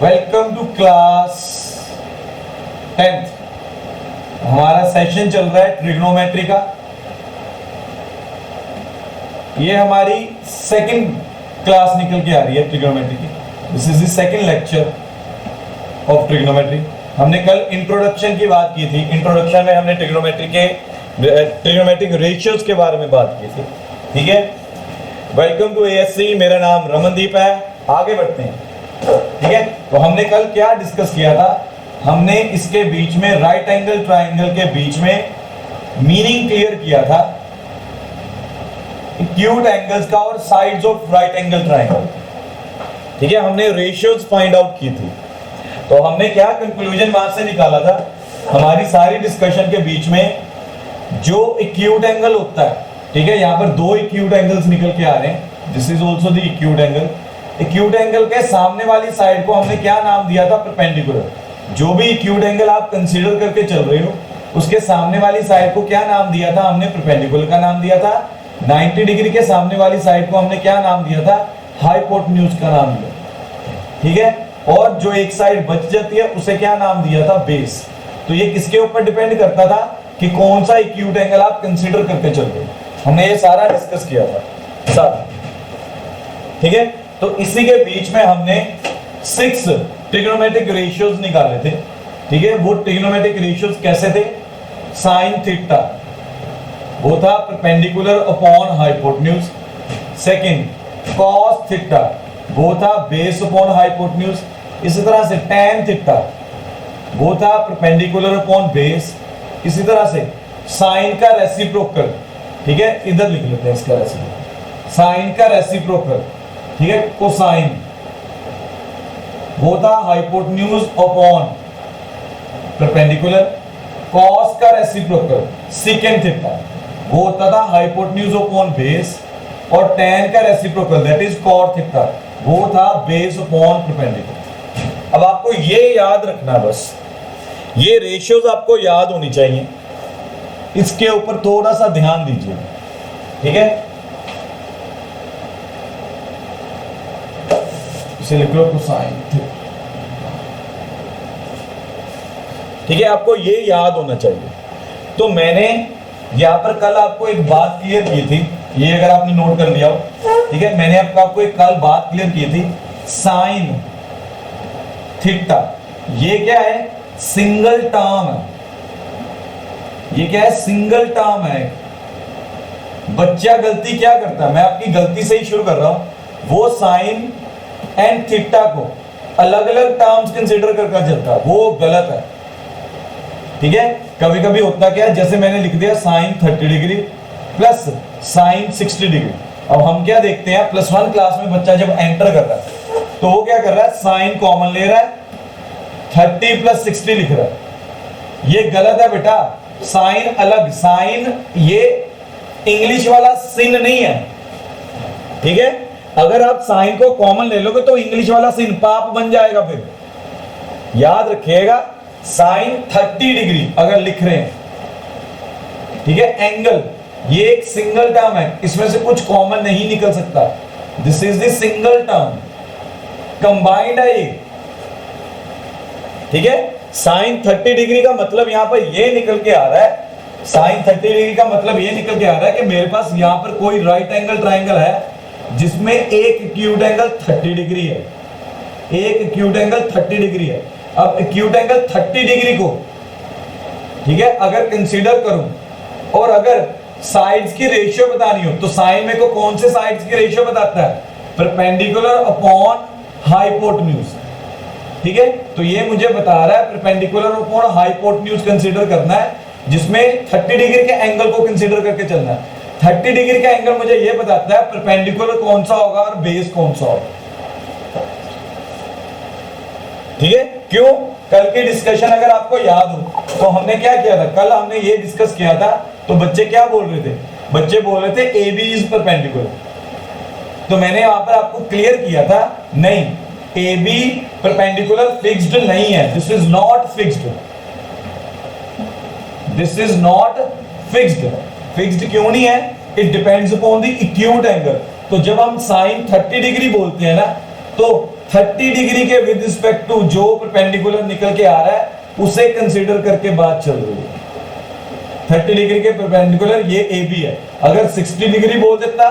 Welcome to class 10th। हमारा session चल रहा है ट्रिग्नोमेट्री का। ये हमारी सेकंड क्लास निकल के आ रही है ट्रिग्नोमेट्री की। This is the second lecture of trigonometry. हमने कल इंट्रोडक्शन की बात की थी। इंट्रोडक्शन में हमने ट्रिग्नोमेट्रिक रेशियोज के बारे में बात की थी। ठीक है, वेलकम टू एएससी। मेरा नाम रमनदीप है। आगे बढ़ते हैं। ठीक है, तो हमने कल क्या डिस्कस किया था? हमने इसके बीच में राइट एंगल ट्राइंगल के बीच में मीनिंग क्लियर किया था, एक्यूट एंगल्स का और sides of right angle triangle. ठीक है, हमने रेशियोज फाइंड आउट की थी। तो हमने क्या कंक्लूजन वहां से निकाला था? हमारी सारी डिस्कशन के बीच में जो एक्यूट एंगल होता है, ठीक है, यहाँ पर दो एक्यूट एंगल्स निकल के आ रहे हैं। This is also the acute angle. Acute angle के सामने वाली साइड को हमने क्या नाम दिया था? परपेंडिकुलर। जो भी एक्यूट एंगल आप कंसीडर करके चल रहे हो, उसके सामने वाली साइड को क्या नाम दिया था? हमने परपेंडिकुलर का नाम दिया था। 90 डिग्री के सामने वाली साइड को हमने क्या नाम दिया था? हाइपोटेन्यूज का नाम दिया। ठीक है, और जो एक साइड बच जाती है उसे क्या नाम दिया था? बेस। तो ये किसके ऊपर डिपेंड करता था कि कौन सा एक्यूट एंगल आप कंसीडर करके चल रहे हो। हमने ये सारा डिस्कस किया था साथ। ठीक है, तो इसी के बीच में हमने 6 ट्रिग्नोमेट्रिक रेशियोज निकाले थे। ठीक है, वो ट्रिग्नोमेट्रिक रेशियोज कैसे थे? साइन थीटा वो था perpendicular upon hypotenuse. Second cos theta वो था बेस अपॉन हाइपोटेन्यूज। इसी तरह से tan थीटा वो था परपेंडिकुलर अपॉन बेस। इसी तरह से साइन का रेसिप्रोकल, ठीक है, इधर लिख लेते हैं इसका रेसिप्रोकल। साइन का रेसिप्रोकल, ठीक है, कोसाइन वो था हाइपोटेन्यूज अपॉन परपेंडिकुलर। कॉस का रेसिप्रोकल सेकंड थीटा वो होता था हाइपोटेन्यूज अपॉन बेस। और tan का reciprocal that is cot theta वो था बेस अपॉन परपेंडिकुलर। अब आपको ये याद रखना, बस ये रेशियोज आपको याद होनी चाहिए। इसके ऊपर थोड़ा सा ध्यान दीजिए। ठीक है, इसे लिख लो कोसाइन। ठीक है, आपको ये याद होना चाहिए। तो मैंने यहां पर कल आपको एक बात क्लियर की थी, ये अगर आपने नोट कर लिया हो। ठीक है, मैंने आपको एक कल बात क्लियर की थी। साइन थीटा ये क्या है? सिंगल टर्म है। ये क्या है? सिंगल टर्म है। बच्चा गलती क्या करता है? मैं आपकी गलती से ही शुरू कर रहा हूं। वो साइन एंड थीटा को अलग अलग टर्म्स कंसीडर करके चलता है, वो गलत है। ठीक है, कभी कभी होता क्या है, जैसे मैंने लिख दिया sine 30 degree plus sine 60 degree. अब हम क्या देखते हैं, +1 क्लास में बच्चा जब एंटर कर रहा है तो वो क्या कर रहा है? साइन कॉमन ले रहा है, 30 + 60 लिख रहा है। ये गलत है बेटा। साइन अलग, साइन ये इंग्लिश वाला सिन नहीं है। ठीक है, अगर आप साइन को कॉमन ले लोगे तो इंग्लिश वाला सिन पाप बन जाएगा। फिर याद रखिएगा, साइन 30 डिग्री अगर लिख रहे हैं, ठीक है, एंगल ये एक सिंगल टर्म है, इसमें से कुछ कॉमन नहीं निकल सकता। This is the single term, combined है ये। ठीक है, साइन 30 डिग्री का मतलब यहां पर ये निकल के आ रहा है, साइन 30 डिग्री का मतलब ये निकल के आ रहा है कि मेरे पास यहां पर कोई राइट एंगल ट्राइंगल है जिसमें एक एक्यूट एंगल 30 डिग्री है। एक एक्यूट एंगल 30 डिग्री है। अब एक्यूट एंगल 30 डिग्री को, ठीक है, अगर कंसीडर करूं और अगर साइड्स की रेशियो बतानी हो तो साइन में को कौन से साइड्स की रेशियो बताता है? Perpendicular upon hypotenuse. ठीक है, तो ये मुझे बता रहा है परपेंडिकुलर अपॉन हाइपोटेन्यूज कंसीडर करना है, जिसमें 30 डिग्री के एंगल को कंसीडर करके चलना है। 30 डिग्री का एंगल मुझे ये बताता है परपेंडिकुलर कौन सा होगा और बेस कौन सा होगा। ठीक है, क्यों? कल की डिस्कशन अगर आपको याद हो तो हमने क्या किया था? कल हमने ये डिस्कस किया था, तो बच्चे क्या बोल रहे थे? बच्चे बोल रहे थे ए बी इज परपेंडिकुलर। तो मैंने वहां पर आपको क्लियर किया था, नहीं, ए बी परपेंडिकुलर फिक्स्ड नहीं है। This is not fixed. This is not fixed. Fixed क्यों नहीं है? It depends upon the acute angle. तो जब हम साइन 30 डिग्री बोलते हैं ना, तो 30 डिग्री के विद रिस्पेक्ट टू जो परपेंडिकुलर निकल के आ रहा है उसे कंसीडर करके बात चल रही है। 30 डिग्री के परपेंडिकुलर ये ए बी है, अगर 60 डिग्री बोल देता,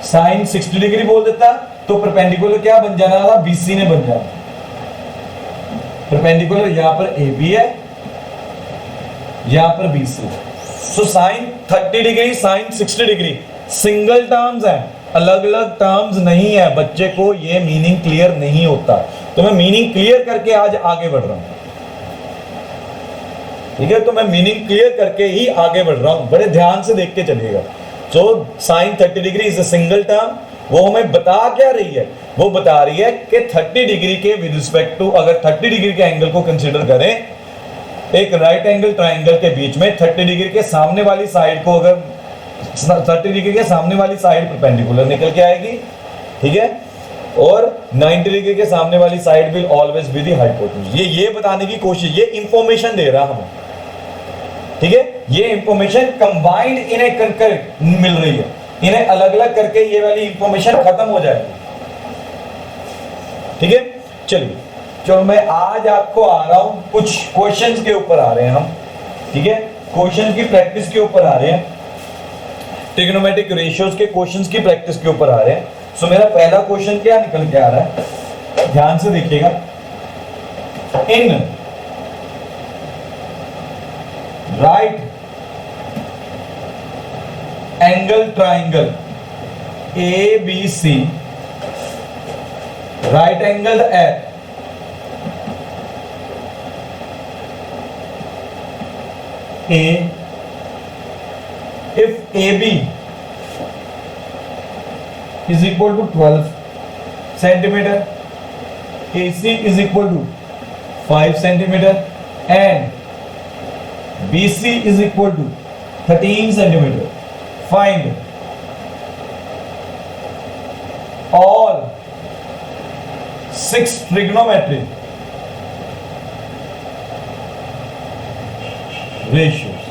साइन 60 डिग्री बोल देता, तो परपेंडिकुलर क्या बन जाना था, बीसी ने बन जाना। परपेंडिकुलर यहां पर ए बी है, यहां पर BC. So sine 30 degree, sine 60 degree single terms है, अलग अलग टर्म्स नहीं है। बच्चे को ये मीनिंग क्लियर नहीं होता, तो मैं मीनिंग क्लियर करके आज आगे बढ़ रहा हूं। ठीक है, तो मैं मीनिंग क्लियर करके ही आगे बढ़ रहा हूं, बड़े ध्यान से देख के चलिएगा। तो sine 30 degree is a single term. वो हमें बता क्या रही है, वो बता रही है कि 30 डिग्री के विद रिस्पेक्ट टू, अगर 30 डिग्री के एंगल को कंसीडर करें, एक राइट एंगल ट्राइंगल के बीच में 30 डिग्री के सामने वाली साइड को, अगर 30 डिग्री के सामने वाली साइड परपेंडिकुलर निकल के आएगी, ठीक है, और 90 डिग्री के सामने वाली side will always be the hypotenuse. ये बताने की कोशिश, ये इंफॉर्मेशन दे रहा हमें, ठीक है, ये information combined in a concurrent मिल रही है, इन्हें अलग अलग करके ये वाली इंफॉर्मेशन खत्म हो जाएगी। ठीक है, चलिए चलो मैं आज आपको आ रहा हूं, कुछ क्वेश्चंस के ऊपर आ रहे हैं हम, ठीक है, क्वेश्चन की प्रैक्टिस के ऊपर आ रहे हैं, ट्रिग्नोमेट्रिक रेशियोज के क्वेश्चंस की प्रैक्टिस के ऊपर आ रहे हैं। सो मेरा पहला क्वेश्चन क्या निकल के आ रहा है, ध्यान से देखिएगा। In right angle triangle A B C, right angle at A, if AB is equal to 12 centimeter, AC is equal to 5 centimeter, and BC is equal to 13 centimeter, find all 6 trigonometric ratios.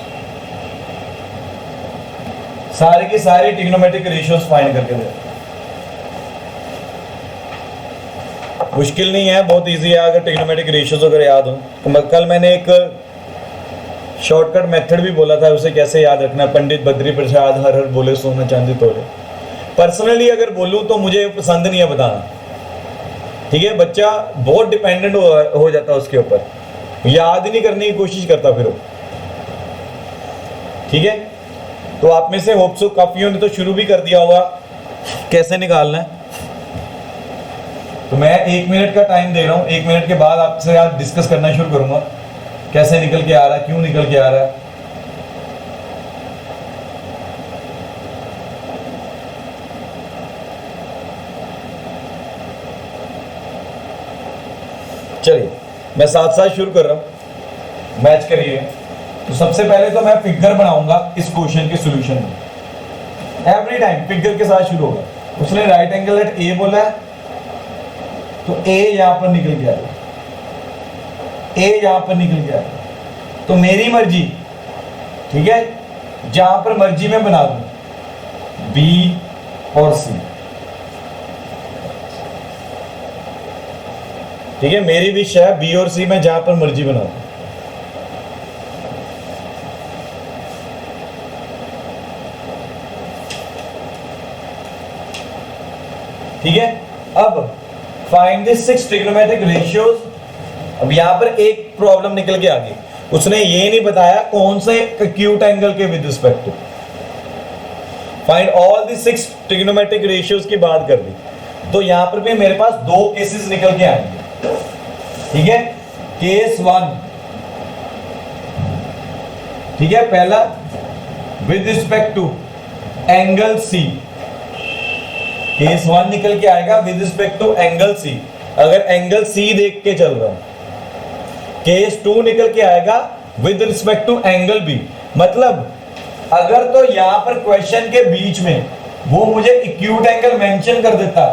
सारे के सारे trigonometric ratios find करके दे। मुश्किल नहीं है, बहुत easy है। अगर ट्रिग्नोमेट्रिक रेशियोज अगर याद हो तो कल मैंने एक शॉर्टकट मेथड भी बोला था, उसे कैसे याद रखना। पंडित बद्री प्रसाद हर हर बोले सोना चांदी तोले। पर्सनली अगर बोलूं तो मुझे पसंद नहीं है बताना, ठीक है, बच्चा बहुत डिपेंडेंट हो जाता है उसके ऊपर, याद ही नहीं करने की कोशिश करता फिर, ठीक है। तो आप में से होप सो काफियों ने तो शुरू भी कर दिया होगा कैसे निकालना है। तो मैं 1 मिनट का टाइम दे रहा हूं, 1 मिनट के बाद आपसे आज डिस्कस करना शुरू करूंगा कैसे निकल के आ रहा है, क्यों निकल के आ रहा है। चलिए मैं साथ साथ शुरू कर रहा हूं, मैच करिए। तो सबसे पहले तो मैं फिगर बनाऊंगा इस क्वेश्चन के सॉल्यूशन में। एवरी टाइम फिगर के साथ शुरू होगा। उसने राइट एंगल एट ए बोला है, तो ए यहां पर निकल गया, ए यहां पर निकल गया, तो मेरी मर्जी, ठीक है, जहां पर मर्जी मैं बना दूं बी और सी, ठीक है, मेरी विश है बी और सी में जहां पर मर्जी बना दूं। ठीक है, अब फाइंड द 6 ट्रिग्नोमेट्रिक रेशियोज। अब यहां पर एक प्रॉब्लम निकल के आ गई, उसने ये नहीं बताया कौन से एक्यूट एंगल के with respect to. Find all the 6 trigonometric ratios की बात कर दी, तो यहां पर भी मेरे पास 2 केसेस निकल के आएंगे, ठीक है। केस 1, ठीक है, पहला with respect to angle C, case 1 निकल के आएगा with respect to angle C, अगर एंगल सी देख के चल रहा हूं। केस 2 निकल के आएगा with respect to angle B, मतलब अगर तो यहां पर क्वेश्चन के बीच में वो मुझे एक्यूट एंगल मेंशन कर देता,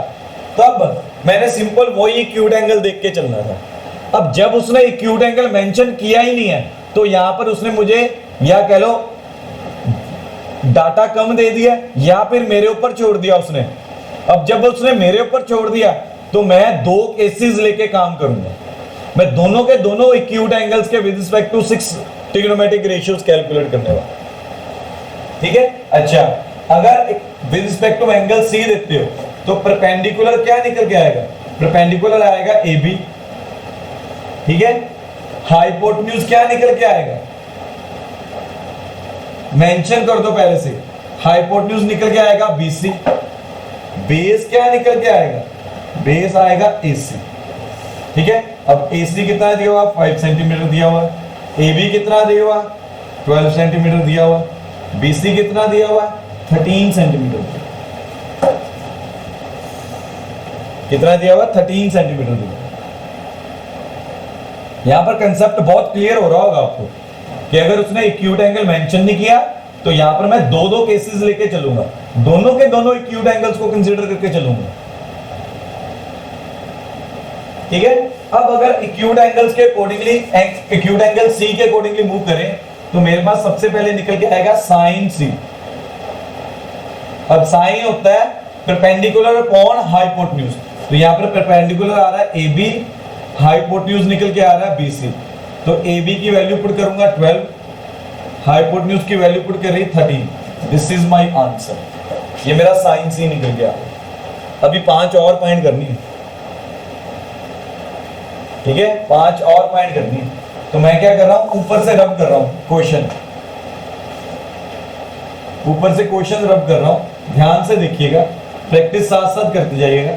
तब मैंने सिंपल वही एक्यूट एंगल देख के चलना था। अब जब उसने एक्यूट एंगल मेंशन किया ही नहीं है, तो यहां पर उसने मुझे या कह लो डाटा कम दे दिया या फिर मेरे ऊपर छोड़ दिया उसने। अब जब उसने मेरे ऊपर छोड़ दिया तो मैं दो केसेस लेके काम करूंगा, मैं दोनों के दोनों एक्यूट एंगल्स के with respect to 6 trigonometric ratios calculate करने वाला। ठीक है, अच्छा अगर with respect to angle C देते हो तो परपेंडिकुलर क्या निकल के आएगा, परपेंडिकुलर आएगा ए बी। ठीक है, हाइपोटेन्यूज क्या निकल के आएगा, मेंशन कर दो पहले से, हाइपोटेन्यूज निकल के आएगा बीसी। बेस क्या निकल के आएगा, बेस आएगा एसी। ठीक है, अब एसी कितना दिया हुआ, 5 सेंटीमीटर दिया हुआ, ए बी कितना दिया हुआ, 12 सेंटीमीटर दिया हुआ, बीसी कितना दिया हुआ, 13 सेंटीमीटर। कितना दिया हुआ, 13 सेंटीमीटर दिया। यहां पर कंसेप्ट बहुत क्लियर हो रहा होगा आपको कि अगर उसने एक्यूट एंगल मेंशन नहीं किया तो यहां पर मैं दो दो केसेस लेके चलूंगा, दोनों के दोनों एक्यूट एंगल्स को कंसीडर करके चलूंगा। ठीक है, अब अगर एक्यूट एंगल्स के अकॉर्डिंगली, एक्यूट एंगल सी के अकॉर्डिंगली मूव करें तो मेरे पास सबसे पहले निकल के आएगा साइन सी। अब साइन होता है परपेंडिकुलर अपॉन हाइपोटेन्यूज, तो यहां पर परपेंडिकुलर आ रहा है ए बी, हाइपोटेन्यूज निकल के आ रहा है बीसी। तो ए बी की वैल्यू पुट करूंगा 12, हाइपोटेन्यूज की वैल्यू पुट कर रही 13। दिस इज माय आंसर, ये मेरा साइन सी निकल गया। अभी 5 और पॉइंट करनी है। ठीक है, 5 और पॉइंट करनी है। तो मैं क्या कर रहा हूं, ऊपर से रब कर रहा हूं क्वेश्चन, ऊपर से क्वेश्चन रब कर रहा हूं, ध्यान से देखिएगा, प्रैक्टिस साथ साथ करते जाइएगा।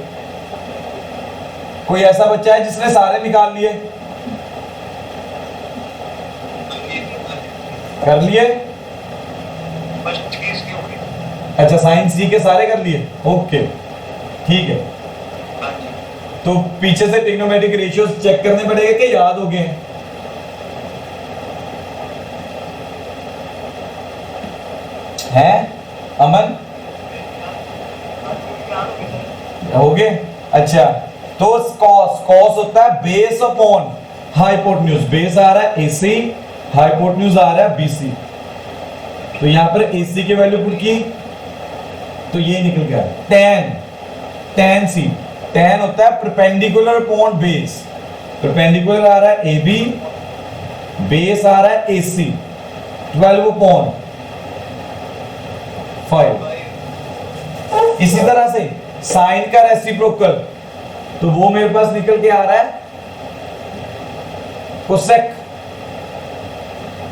कोई ऐसा बच्चा है जिसने सारे निकाल लिए, कर लिए? अच्छा, साइंस जी के सारे कर लिए, ओके ठीक है। तो पीछे से ट्रिग्नोमेट्रिक रेशियोज चेक करने पड़ेगा कि याद हो गए हैं? अमन हो गए? अच्छा, तो कॉस होता है बेस अपॉन हाइपोटेन्यूज, बेस आ रहा है एसी, हाइपोटेन्यूज आ रहा है बीसी। तो यहां पर एसी की वैल्यू पुट की तो ये निकल गया tan सी। tan होता है परपेंडिकुलर अपॉन बेस, परपेंडिकुलर आ रहा है ए बी, बेस आ रहा है एसी, 12 अपॉन 5। इसी तरह से साइन का रेसिप्रोकल, तो वो मेरे पास निकल के आ रहा है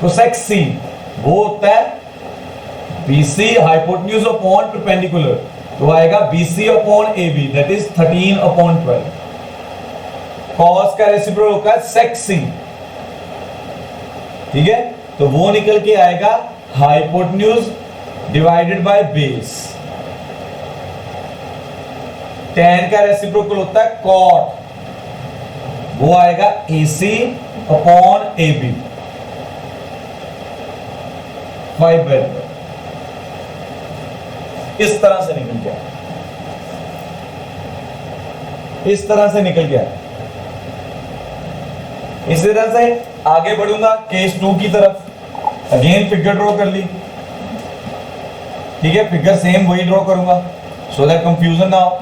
कोसेक सी, वो होता है BC हाइपोटेन्यूज अपॉन परपेंडिकुलर, तो आएगा BC upon AB, that is 13 upon 12। Cos का रेसिप्रोकल होगा सेक सी। ठीक है, तो वो निकल के आएगा hypotenuse divided by base. tan का रेसिप्रोकल होता है cot, वो आएगा AC अपॉन AB, 5/12। इस तरह से निकल गया, इस तरह से निकल गया। इसी तरह से आगे बढ़ूंगा केस 2 की तरफ। अगेन फिगर ड्रॉ कर ली, ठीक है, फिगर सेम वही ड्रॉ करूंगा सो दैट कंफ्यूजन ना हो।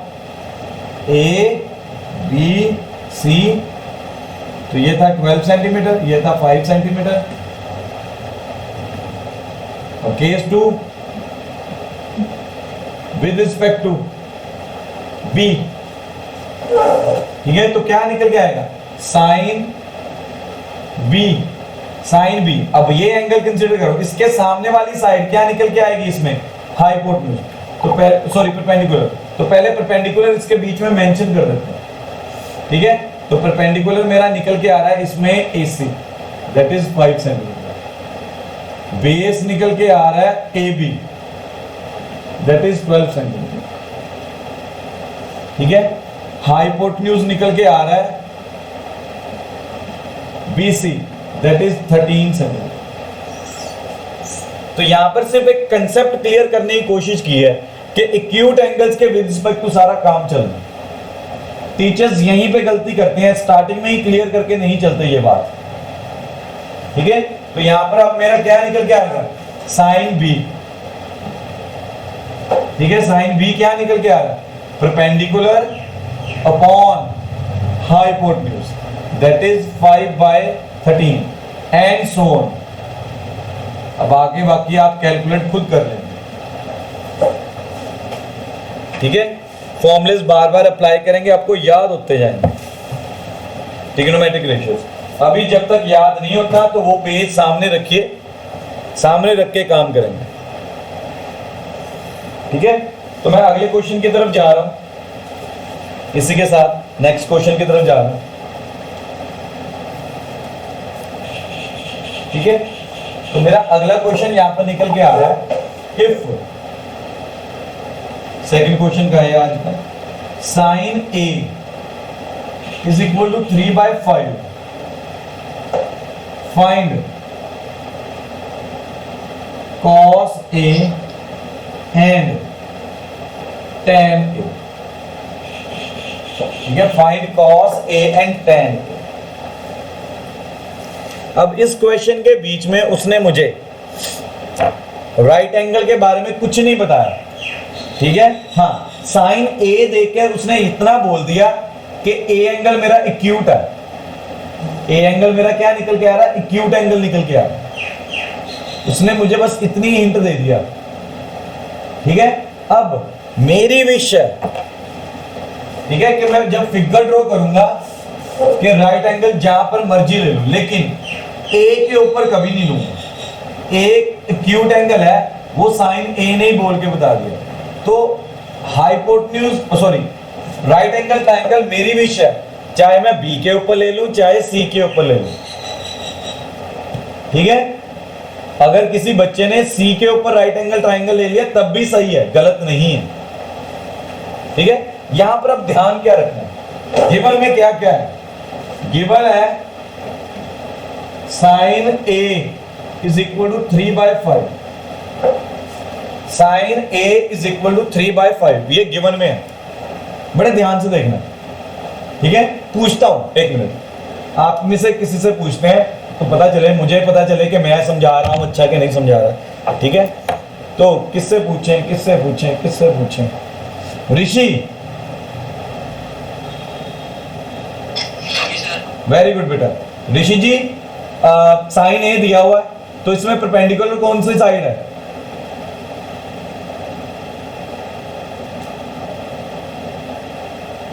ए बी सी, तो ये था 12 सेंटीमीटर, ये था 5 सेंटीमीटर। और case 2 with respect to B, ठीक है, तो क्या निकल के आएगा, साइन बी, साइन बी। अब ये एंगल कंसीडर करो, इसके सामने वाली साइड क्या निकल के आएगी इसमें, हाइपोटेन्यूज, तो सॉरी परपेंडिकुलर। तो पहले परपेंडिकुलर इसके बीच में मेंशन कर देते हैं। ठीक है, तो परपेंडिकुलर मेरा निकल के आ रहा है इसमें AC, that is 5 centimetre. Base निकल के आ रहा है AB, दैट इज 12 सेंटीमीटर। ठीक है, हाइपोटेन्यूज निकल के आ रहा है BC, दैट इज 13 सेंटीमीटर। तो यहां पर सिर्फ एक कंसेप्ट क्लियर करने की कोशिश की है कि एक्यूट एंगल्स के विद रिस्पेक्ट टू सारा काम चल रहा है। टीचर्स यहीं पे गलती करते हैं, स्टार्टिंग में ही क्लियर करके नहीं चलते ये बात। ठीक है, तो यहां पर अब मेरा क्या निकल के आएगा, साइन बी। ठीक है, साइन बी क्या निकल के आ रहा है, perpendicular upon hypotenuse, that is 5/13 and so on. अब आगे बाकी आप कैलकुलेट खुद कर लेंगे, ठीक है। फॉर्मूलेस बार बार अप्लाई करेंगे, आपको याद होते जाएंगे ट्रिग्नोमेट्रिक रेशियोज। अभी जब तक याद नहीं होता तो वो पेज सामने रखिए, सामने रख के काम करेंगे, ठीक है। तो मैं अगले क्वेश्चन की तरफ जा रहा हूं, इसी के साथ नेक्स्ट क्वेश्चन की तरफ जा रहा हूं, ठीक है। तो मेरा अगला क्वेश्चन यहां पर निकल के आ रहा है, इफ सेकंड क्वेश्चन का है आज का, sine A is equal to 3/5, फाइंड cos A and tan A, ठीक है। फाइंड cos A and tan A। अब इस क्वेश्चन के बीच में उसने मुझे राइट एंगल के बारे में कुछ नहीं बताया, ठीक है। हाँ, साइन A देकर उसने इतना बोल दिया कि A एंगल मेरा एक्यूट है, A एंगल मेरा क्या निकल के आ रहा है, एक्यूट एंगल निकल के आ रहा है। उसने मुझे बस इतनी हिंट दे दिया, ठीक है। अब मेरी विश है, ठीक है, कि मैं जब फिगर ड्रॉ करूंगा कि राइट एंगल जहां पर मर्जी ले लूं, लेकिन ए के ऊपर कभी नहीं लूंगा। एक एक्यूट एंगल है, वो साइन ए ने ही बोल के बता दिया। तो hypotenuse sorry right angle triangle मेरी विश है, चाहे मैं बी के ऊपर ले लूं चाहे सी के ऊपर ले लूं, ठीक है। अगर किसी बच्चे ने सी के ऊपर राइट एंगल ट्रायंगल ले लिया तब भी सही है, गलत नहीं है, ठीक है। यहां पर अब ध्यान क्या रखना है, गिवन में क्या क्या है, गिवन है sine A is equal to 3/5, sine A is equal to 3/5, ये गिवन में है, बड़े ध्यान से देखना, ठीक है। पूछता हूं, एक मिनट, आप में से किसी से पूछते हैं तो पता चले, मुझे पता चले कि मैं समझा रहा हूं अच्छा कि नहीं समझा रहा, ठीक है। तो किससे पूछें, किससे पूछें, किससे पूछें? ऋषि, वेरी गुड बेटा। ऋषि जी, साइन ए दिया हुआ है, तो इसमें परपेंडिकुलर कौन सी साइड है?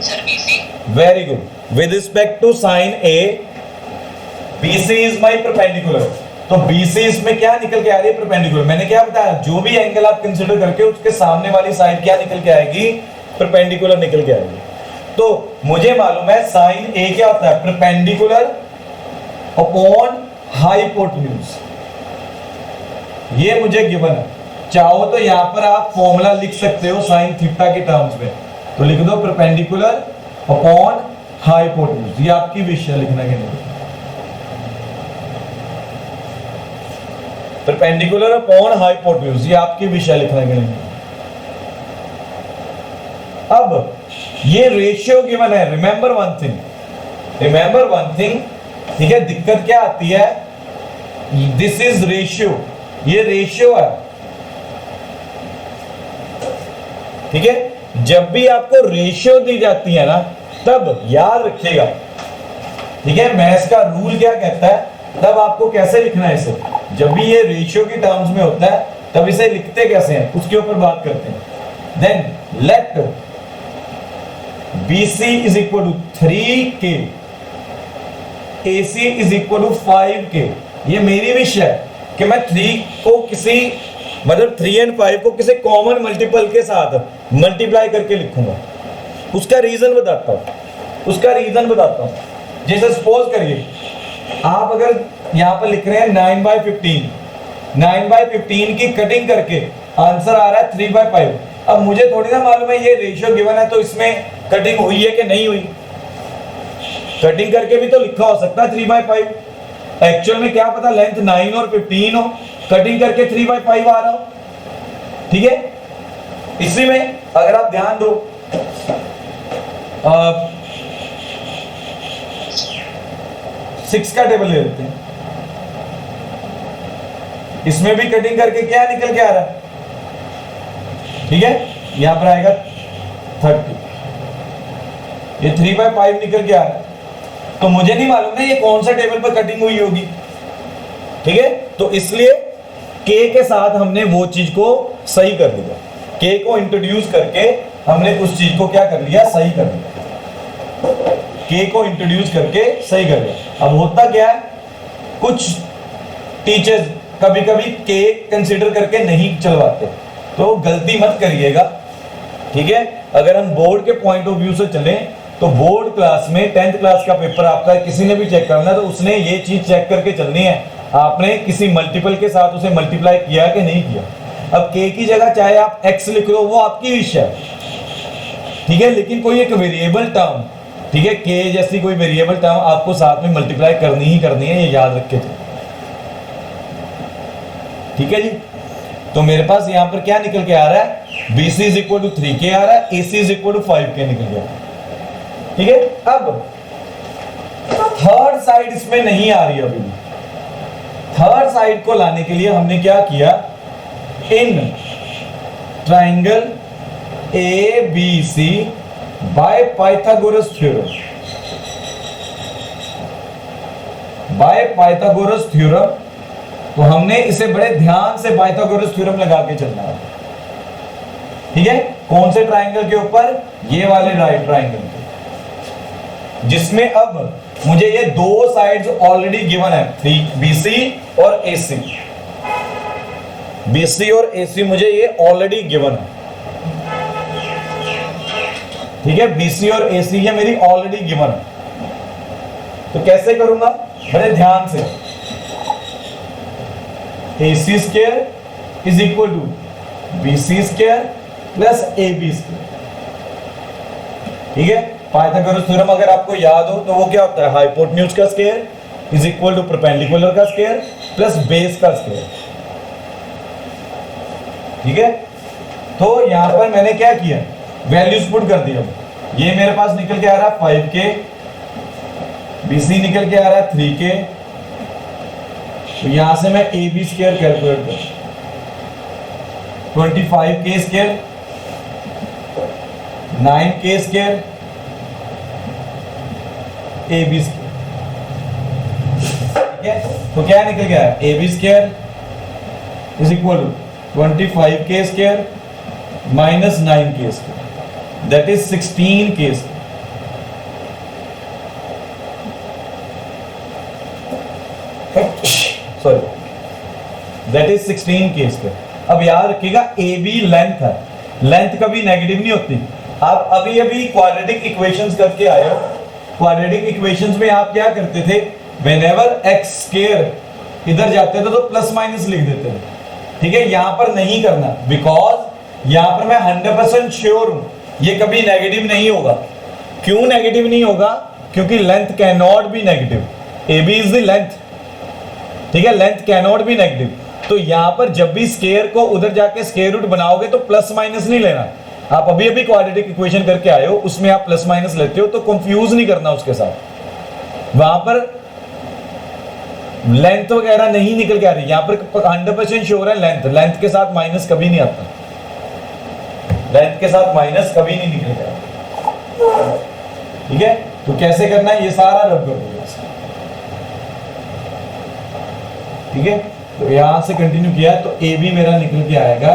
Sir BC. Very good. With respect to sine A, BC is my perpendicular, तो BC इसमें क्या निकल के आ रही है, परपेंडिकुलर। मैंने क्या बताया, जो भी एंगल आप कंसीडर करके उसके सामने वाली साइड क्या निकल के आएगी, परपेंडिकुलर निकल के आएगी। तो मुझे मालूम है साइन ए क्या होता है, परपेंडिकुलर अपॉन हाइपोटेन्यूज, ये मुझे गिवन है। चाहो तो यहां पर आप फॉर्मूला लिख सकते हो साइन थीटा के टर्म्स में, तो लिख दो परपेंडिकुलर अपॉन हाइपोटेन्यूज, ये आपकी विषय लिखना के नहीं, परपेंडिकुलर अपॉन हाइपोटेन्यूज, ये आपकी विषय लिखने के लिए। अब ये रेशियो गिवन है, remember one thing, remember one thing, ठीक है। दिक्कत क्या आती है, दिस इज रेशियो, ये रेशियो है, ठीक है। जब भी आपको रेशियो दी जाती है ना, तब याद रखिएगा, ठीक है, मैथ्स का रूल क्या कहता है, तब आपको कैसे लिखना है इसे। जब भी ये रेशियो की टर्म्स में होता है तब इसे लिखते कैसे हैं, उसके ऊपर बात करते हैं। Then let BC is equal to 3K, AC is equal to 5K। ये मेरी विश है कि मैं 3 को किसी, मतलब 3 और 5 को किसी कॉमन मल्टीपल के साथ मल्टीप्लाई करके लिखूंगा। उसका रीजन बताता हूं, उसका रीजन बताता हूं। जैसे सपोज करिए आप अगर यहां पर लिख रहे हैं 9/15, 9/15 की कटिंग करके आंसर आ रहा है 3/5। अब मुझे थोड़ी ना मालूम है ये रेशियो गिवन है तो इसमें कटिंग हुई है कि नहीं हुई, कटिंग करके भी तो लिखा हो सकता है 3/5। एक्चुअल में क्या पता लेंथ 9 और 15 हो, कटिंग करके 3/5 आ रहा हो, ठीक है। इसी में अगर आप ध्यान दो, 6 का टेबल ले लेते हैं, इसमें भी कटिंग करके क्या निकल के आ रहा है, ठीक है। यहां पर आएगा 30, ये 3/5 निकल के आ रहा है, तो मुझे नहीं मालूम ना ये कौन सा टेबल पर कटिंग हुई होगी, ठीक है। तो इसलिए k के साथ हमने वो चीज को सही कर लिया, k को इंट्रोड्यूस करके हमने उस चीज को क्या कर लिया, सही कर लिया, k को इंट्रोड्यूस करके सही कर लिया। अब होता क्या है, कुछ टीचर्स कभी कभी k कंसीडर करके नहीं चलवाते, तो गलती मत करिएगा, ठीक है। अगर हम बोर्ड के पॉइंट ऑफ व्यू से चलें तो बोर्ड क्लास में 10th क्लास का पेपर आपका किसी ने भी चेक करना है तो उसने ये चीज चेक करके चलनी है, आपने किसी मल्टीपल के साथ उसे मल्टीप्लाई किया कि नहीं किया। अब k की जगह चाहे आप x लिख लो, वो आपकी विश है, ठीक है, लेकिन कोई एक वेरिएबल टर्म, ठीक है, k जैसी कोई वेरिएबल टर्म आपको साथ में मल्टीप्लाई करनी ही करनी है, ये याद रख के चलो, ठीक है जी। तो मेरे पास यहां पर क्या निकल के आ रहा है, BC is equal to 3K आ रहा है, AC is equal to 5K निकल गया, ठीक है। अब थर्ड साइड इसमें नहीं आ रही अभी, थर्ड साइड को लाने के लिए हमने क्या किया, in triangle ABC by Pythagoras theorem, by Pythagoras theorem, तो हमने इसे बड़े ध्यान से पाइथागोरस थ्योरम लगा के चलना है, ठीक है। कौन से ट्राइंगल के ऊपर, ये वाले राइट ट्राइंगल के, जिसमें अब मुझे ये दो साइड्स ऑलरेडी गिवन है, BC और AC, BC और AC मुझे ये ऑलरेडी गिवन है, ठीक है, BC और AC ये मेरी ऑलरेडी गिवन है। तो कैसे करूंगा, बड़े ध्यान से, AC square is equal to BC square plus AB square, ठीक है। पाइथागोरस थ्योरम अगर आपको याद हो तो वो क्या होता है, हाइपोटेन्यूज का square is equal to perpendicular का स्क्वायर प्लस बेस का स्क्वायर, ठीक है। तो यहां पर मैंने क्या किया, वैल्यूज पुट कर दिया, ये मेरे पास निकल के आ रहा है 5K, BC निकल के आ रहा है 3K, तो यहां से मैं AB स्क्वायर कैलकुलेट कर, 25K square, 9K square, AB square, ठीक है। तो क्या निकल गया, AB square is equal to 25K square minus 9K square, that is 16K square, sorry that is 16K square. अब याद रखिएगा AB लेंथ है, लेंथ कभी नेगेटिव नहीं होती। आप अभी अभी क्वाड्रेटिक इक्वेशंस करके आए हो, क्वाड्रेटिक इक्वेशंस में आप क्या करते थे, व्हेनेवर x स्क्वायर इधर जाते थे तो प्लस माइनस लिख देते थे, ठीक है। यहां पर नहीं करना, बिकॉज यहां पर मैं 100% श्योर हूं ये कभी नेगेटिव नहीं होगा। क्यों नेगेटिव नहीं होगा, क्योंकि length can not be negative, AB is the length, ठीक है, length can not be negative. तो यहां पर जब भी स्क्वायर को उधर जाके स्क्वायर रूट बनाओगे तो प्लस माइनस नहीं लेना। आप अभी अभी क्वाड्रेटिक इक्वेशन करके आए हो, उसमें आप प्लस माइनस लेते हो, तो कंफ्यूज नहीं करना उसके साथ। वहां पर लेंथ वगैरह नहीं निकल के आ रही, यहां पर 100% श्योर है लेंथ, लेंथ के साथ माइनस कभी नहीं आता, लेंथ के साथ माइनस कभी नहीं निकल के आता, ठीक है। तो कैसे करना है, ये सारा रब कर दो, ठीक है। तो यहां से कंटिन्यू किया तो AB मेरा निकल के आएगा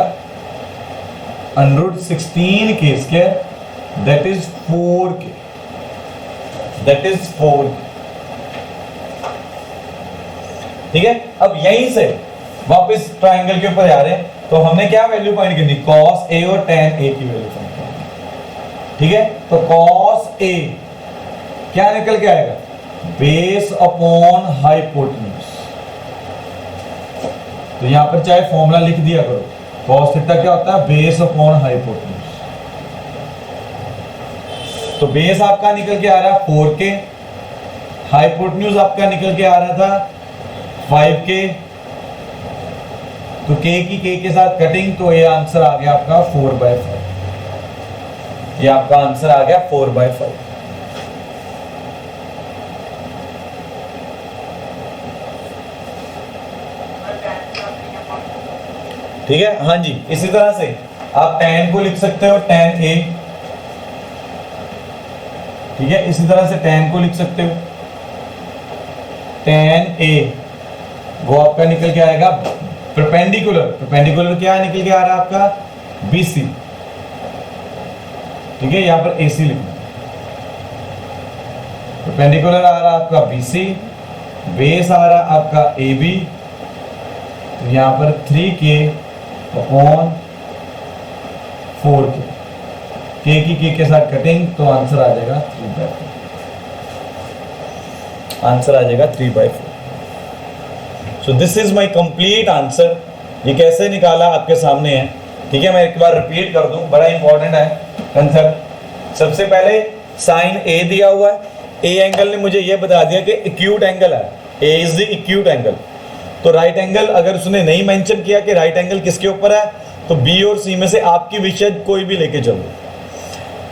√16K square, that is 4K, that is 4K, ठीक है। अब यहीं से वापस ट्राइंगल के ऊपर जा रहे हैं, तो हमने क्या वैल्यू फाइंड करनी, cos A और tan A की वैल्यू फाइंड करनी, ठीक है। तो cos A क्या निकल के आएगा, बेस अपॉन हाइपोटेन्यूज, तो यहां पर चाहे फॉर्मूला लिख दिया करो, cos थीटा क्या होता है, बेस अपॉन हाइपोटेन्यूज। तो बेस आपका निकल के आ रहा है 4K, हाइपोटेन्यूज आपका निकल के आ रहा था 5K, तो K की K के साथ कटिंग, तो ये आंसर आ गया आपका 4/5, ये आपका आंसर आ गया 4/5। ठीक है, हाँ जी। इसी तरह से आप tan को लिख सकते हो tan A, ठीक है, इसी तरह से tan को लिख सकते हो, tan A वो आपका निकल के आएगा परपेंडिकुलर क्या निकल के आ रहा है आपका BC, ठीक है, यहां पर AC लिखना, परपेंडिकुलर आ रहा आपका BC, बेस आ रहा आपका AB, तो यहां पर 3K अपॉन 4K, K की K के साथ कटिंग, तो आंसर आ जाएगा 3/4, आंसर आ जाएगा 3/4। So this is my complete answer. ये कैसे निकाला आपके सामने है, ठीक है, मैं एक बार रिपीट कर दूं, बड़ा इंपॉर्टेंट है कंसेप्ट। सबसे पहले साइन ए दिया हुआ है, ए एंगल ने मुझे ये बता दिया कि एक्यूट एंगल है, ए इज द एक्यूट एंगल। तो राइट एंगल अगर उसने नहीं मेंशन किया कि राइट एंगल किसके ऊपर है, तो बी और सी में से आपकी विषय कोई भी लेके चलो,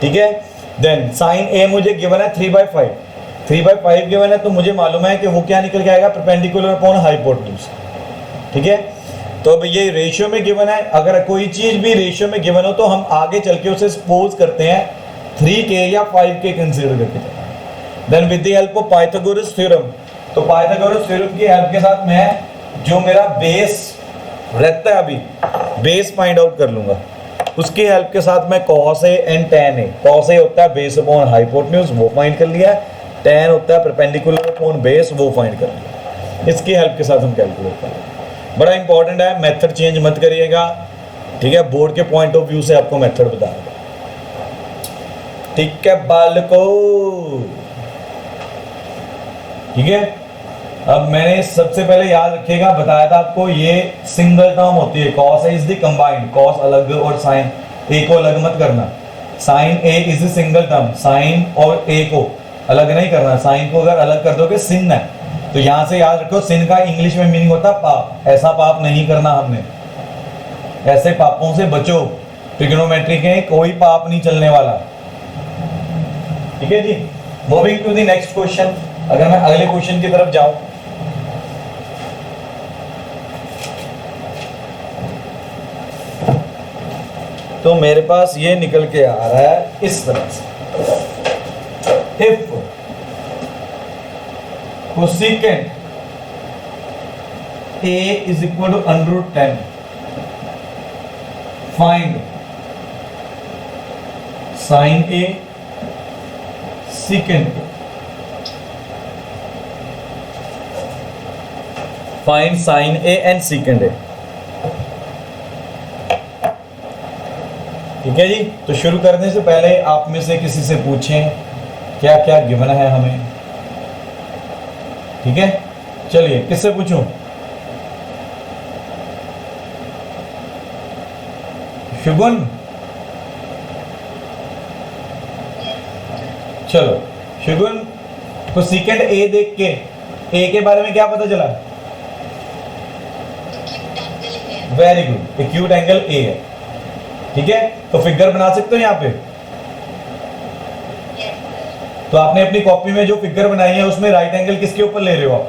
ठीक है। देन साइन ए मुझे गिवन है 3/5, 3/5 गिवन है, तो मुझे मालूम है कि वो क्या निकल के आएगा, परपेंडिकुलर अपॉन हाइपोटेन्यूज, ठीक है। तो अब ये रेशियो में गिवन है, अगर कोई चीज भी रेशियो में गिवन हो तो हम आगे चल के उसे सपोज करते हैं 3K या 5K कंसीडर करके। Then with the help of Pythagoras theorem, तो पाइथागोरस थ्योरम की हेल्प के साथ मैं जो मेरा बेस रहता है अभी बेस फाइंड आउट कर लूंगा, उसकी हेल्प के साथ मैं cos A and tan A, cos A होता है बेस अपॉन हाइपोटेन्यूज, वो फाइंड कर लिया, tan होता है परपेंडिकुलर अपॉन बेस, वो फाइंड कर लिया, इसकी हेल्प के साथ हम कैलकुलेट करेंगे। बड़ा इंपॉर्टेंट है, मेथड चेंज मत करिएगा, ठीक है, बोर्ड के पॉइंट ऑफ व्यू से आपको मेथड बताएगा, ठीक है बालको, ठीक है। अब मैंने सबसे पहले याद रखिएगा, बताया था आपको ये सिंगल टर्म होती है, cos A is the combined, cos अलग और sin A को अलग मत करना, sin A is the single term, sin और A को अलग नहीं करना, sin को अगर अलग कर दोगे sin है, तो यहां से याद रखो sin का इंग्लिश में मीनिंग होता है पाप, ऐसा पाप नहीं करना हमने, ऐसे पापों से बचो, ट्रिग्नोमेट्री के कोई पाप नहीं चलने वाला, ठीक है जी। Moving to the next question, अगर मैं अगले क्वेश्चन की तरफ जाऊं, तो मेरे पास ये निकल के आ रहा है इस तरह से, if cosecant A is equal to √10, find sin A, secant A, find sin A and secant A, ठीक है जी। तो शुरू करने से पहले आप में से किसी से पूछें क्या क्या गिवन है हमें, ठीक है, चलिए किससे पूछूं, शुगुन, चलो शुगुन को सेकंड ए देख के ए के बारे में क्या पता चला, very good, acute angle A है, ठीक है। तो फिगर बना सकते हो यहाँ पे, तो आपने अपनी कॉपी में जो फिगर बनाई है उसमें राइट एंगल किसके ऊपर ले रहे हो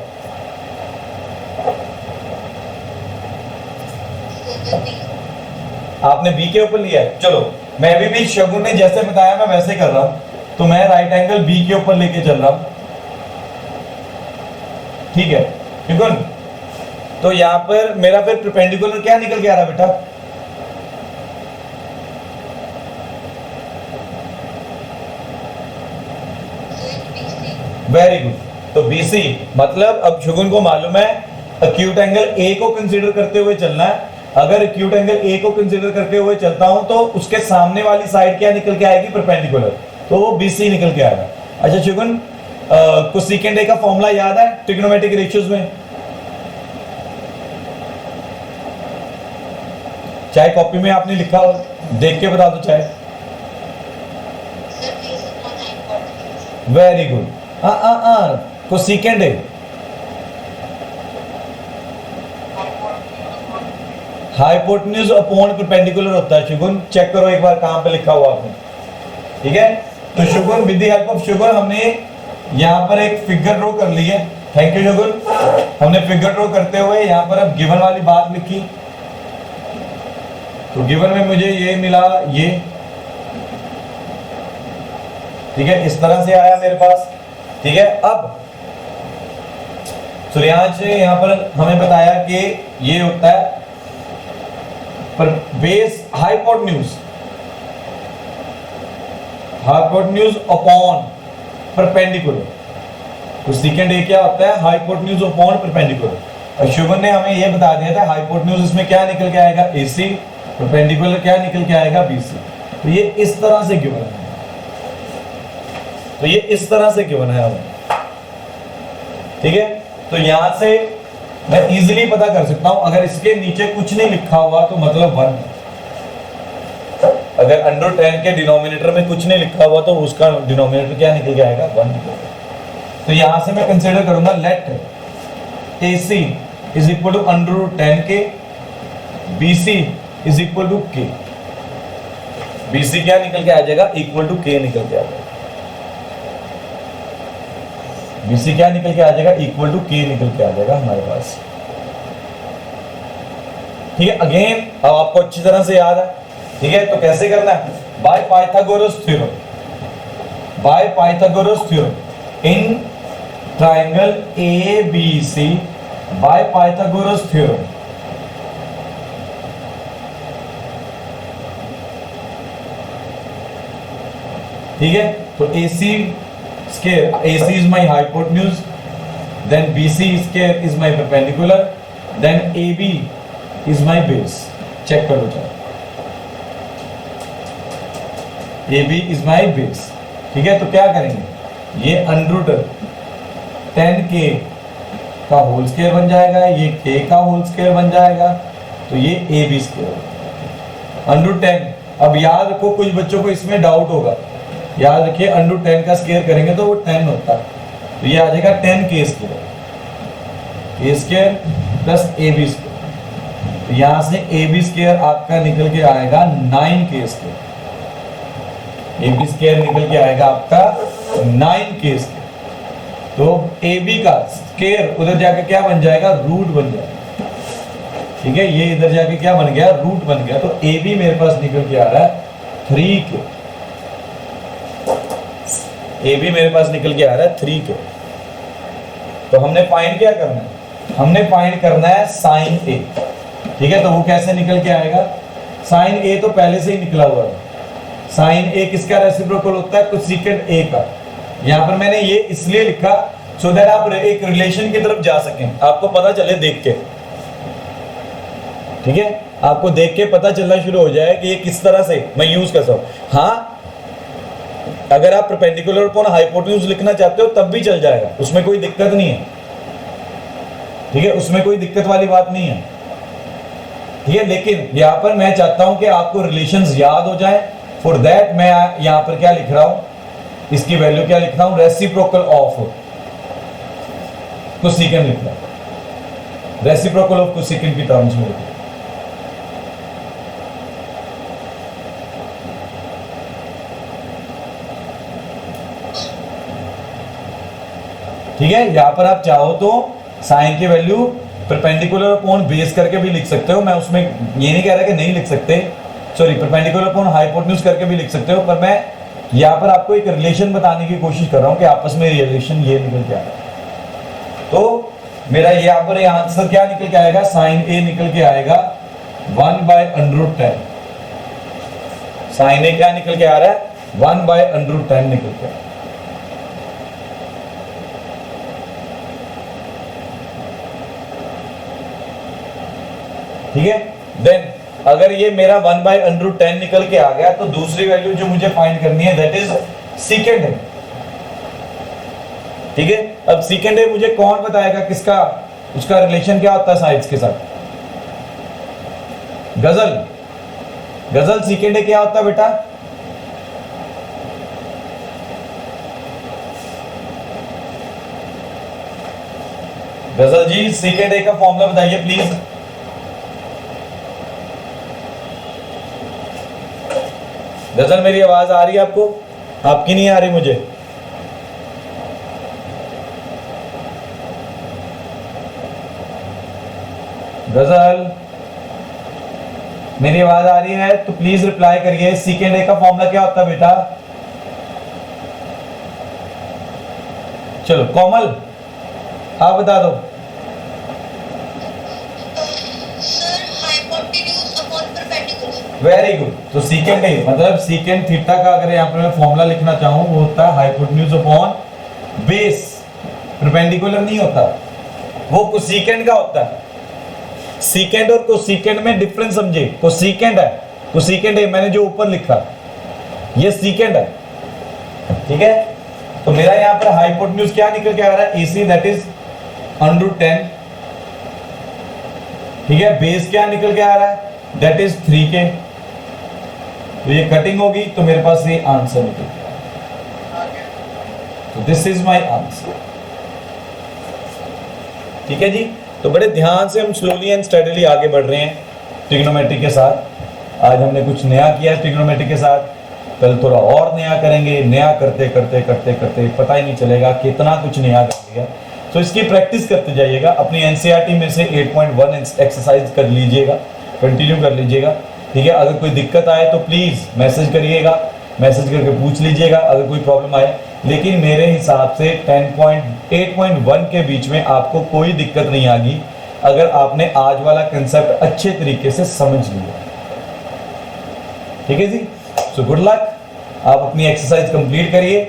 आपने बी के ऊपर लिया है। चलो मैं भी शगुन ने जैसे बताया मैं वैसे कर रहा हूं, तो मैं राइट एंगल बी के ऊपर लेके चल रहा हूं, ठीक है शगुन। तो यहां पर मेरा फिर परपेंडिकुलर क्या निकल के आ रहा बेटा, वेरी गुड, तो BC मतलब अब शुगुन को मालूम है एक्यूट एंगल A को कंसीडर करते हुए चलना है, अगर एक्यूट एंगल A को कंसीडर करते हुए चलता हूं तो उसके सामने वाली साइड क्या निकल के आएगी, परपेंडिकुलर, तो वो BC निकल के आएगा। अच्छा शुगुन कोसेकेंट A का फॉर्मूला याद है ट्रिग्नोमेट्रिक रेशियोज में, चाहे कॉपी में आपने लिखा हो देख के बता दो चाहे, very good, cosecant A hypotenuse upon perpendicular होता है। शुगुन चेक करो एक बार कहां पे लिखा हुआ आपने, ठीक है। तो शुगुन विद द हेल्प ऑफ शुगुन हमने यहां पर एक फिगर ड्रॉ कर ली है, थैंक यू शुगुन। हमने फिगर ड्रॉ करते हुए यहां पर अब गिवन वाली बात लिखी, तो गिवन में मुझे ये मिला, ये ठीक है, इस तरह से आया मेरे पास। ठीक है, अब सूर्यांश ने यहां पर हमें बताया कि ये होता है पर बेस हाइपोटेन्यूज अपॉन परपेंडिकुलर। तो सेकंड ए क्या होता है, हाइपोटेन्यूज अपॉन परपेंडिकुलर। और शुभन ने हमें ये बता दिया था हाइपोटेन्यूज इसमें क्या निकल के आएगा, AC, परपेंडिकुलर क्या निकल के आएगा, BC। तो ये इस तरह से गिवन है, तो ये इस तरह से गिवन है हमें। ठीक है, तो यहां से मैं इजीली पता कर सकता हूं, अगर इसके नीचे कुछ नहीं लिखा हुआ तो मतलब 1। अगर अंडर 10 के डिनोमिनेटर में कुछ नहीं लिखा हुआ तो उसका डिनोमिनेटर क्या निकल के आएगा, 1 निकलेगा। तो यहां से मैं कंसीडर करूंगा let AC is equal to under root 10 के, BC is equal to K। BC क्या निकल के आ जाएगा, इक्वल टू K निकल के आ जाएगा। BC क्या निकल के आ जाएगा, इक्वल टू K निकल के आ जाएगा हमारे पास। ठीक है, अगेन अब आपको अच्छी तरह से याद है। ठीक है, तो कैसे करना है, by Pythagoras theorem in triangle ABC by Pythagoras theorem. ठीक है, तो AC is my hypotenuse, then BC is my perpendicular, then AB is my base। Check करो चाहे, AB is my base। ठीक है, तो क्या करेंगे, ये अंडर 10K का होल स्क्वायर बन जाएगा, ये K का होल स्क्वायर बन जाएगा, तो ये AB स्क्वायर अंडर 10। अब याद रखो, कुछ बच्चों को इसमें डाउट होगा, याद रखिए अंडर 10 का स्क्वायर करेंगे तो वो 10 होता है, तो ये आ जाएगा 10K square plus AB square. तो यहां से AB स्क्वायर आपका निकल के आएगा 9K स्क्वायर। AB स्क्वायर निकल के आएगा आपका 9K स्क्वायर। तो AB का स्क्वायर उधर जाके क्या बन जाएगा, रूट बन जाएगा। ठीक है, ये इधर जाके क्या बन गया, रूट बन गया। तो AB मेरे पास निकल के आ रहा है 3K। AB मेरे पास निकल के आ रहा है 3K। तो हमने फाइंड क्या करना है, हमने फाइंड करना है साइन A। ठीक है, तो वो कैसे निकल के आएगा, साइन A तो पहले से ही निकला हुआ है। साइन A किसका रेसिप्रोकल होता है, कोसेकेंट A का। यहां पर मैंने ये इसलिए लिखा सो दैट आप एक रिलेशन की तरफ जा सकें, आपको पता चले देख के। ठीक है, आपको देख के पता चलना शुरू हो जाए कि ये किस तरह से मैं यूज कर सकता हूं। हाँ, अगर आप परपेंडिकुलर अपॉन हाइपोटेन्यूज लिखना चाहते हो तब भी चल जाएगा, उसमें कोई दिक्कत नहीं है। ठीक है, उसमें कोई दिक्कत वाली बात नहीं है। ठीक है, लेकिन यहां पर मैं चाहता हूं कि आपको रिलेशंस याद हो जाए। फॉर दैट मैं यहां पर क्या लिख रहा हूं, इसकी वैल्यू क्या लिख रहा हूं, रेसिप्रोकल ऑफ कोसेकेंट लिख रहा हूं, रेसिप्रोकल ऑफ कोसेकेंट की टर्म्स में लिख रहा हूं। ठीक है, यहां पर आप चाहो तो साइन की वैल्यू परपेंडिकुलर अपॉन बेस करके भी लिख सकते हो। मैं उसमें ये नहीं कह रहा कि नहीं लिख सकते, सॉरी, परपेंडिकुलर अपॉन हाइपोटेन्यूज करके भी लिख सकते हो, पर मैं यहां पर आपको एक रिलेशन बताने की कोशिश कर रहा हूं कि आपस में रिलेशन ये निकल के आएगा। तो मेरा यहां पर आंसर क्या निकल के आएगा, साइन A निकल के आएगा 1/√10। साइन A क्या निकल के आ रहा है, 1/√10 निकल के। ठीक है, देन अगर ये मेरा 1/√10 निकल के आ गया तो दूसरी वैल्यू जो मुझे फाइंड करनी है दैट इज सेकेंड है। ठीक है, अब सेकेंड है मुझे कौन बताएगा किसका, उसका रिलेशन क्या होता है साइड्स के साथ। गजल सेकेंड है क्या होता है बेटा, गजल जी सेकेंड ए का फॉर्मूला बताइए प्लीज। गजल मेरी आवाज आ रही है आपको, आपकी नहीं आ रही मुझे। गजल मेरी आवाज आ रही है तो प्लीज रिप्लाई करिए। सेकेंड ए का फॉर्मूला क्या होता है बेटा, चलो कोमल आप बता दो। Sir hypotenuse upon perpendicular. Very good. तो सीकेंड है, मतलब सीकेंड थीटा का अगर यहाँ पर मैं फॉर्मूला लिखना चाहूँ वो होता है हाइपोटेन्यूज अपॉन बेस, परपेंडिकुलर नहीं होता, वो कोसेकेंड का होता है। सीकेंड और कोसेकेंड में डिफरेंस समझे। कोसेकेंड है, कोसेकेंड है, मैंने जो ऊपर लिखा ये सीकेंड है, ठीक है। तो मेरा यहाँ पर हाइपोटेन्यूज क्या निकल के आ रहा है, AC दैट इज √10, ठीक है। बेस क्या निकल के आ रहा है, दैट इज 3K। तो ये कटिंग होगी तो मेरे पास ये आंसर निकल गया। तो दिस इज माय आंसर, ठीक है जी। तो बड़े ध्यान से हम स्लोली एंड स्टडीली आगे बढ़ रहे हैं ट्रिग्नोमेट्री के साथ। आज हमने कुछ नया किया है ट्रिग्नोमेट्री के साथ, कल थोड़ा और नया करेंगे। नया करते करते करते करते पता ही नहीं चलेगा कितना कुछ नया कर दिया। तो इसकी प्रैक्टिस करते जाइएगा। अपनी NCERT में से 8.1 एक्सरसाइज कर लीजिएगा, कंटिन्यू कर लीजिएगा, ठीक है। अगर कोई दिक्कत आए तो प्लीज़ मैसेज करिएगा, मैसेज करके पूछ लीजिएगा अगर कोई प्रॉब्लम आए। लेकिन मेरे हिसाब से 8.1 के बीच में आपको कोई दिक्कत नहीं आएगी अगर आपने आज वाला कंसेप्ट अच्छे तरीके से समझ लिया, ठीक है जी। सो गुड लक, आप अपनी एक्सरसाइज कंप्लीट करिए।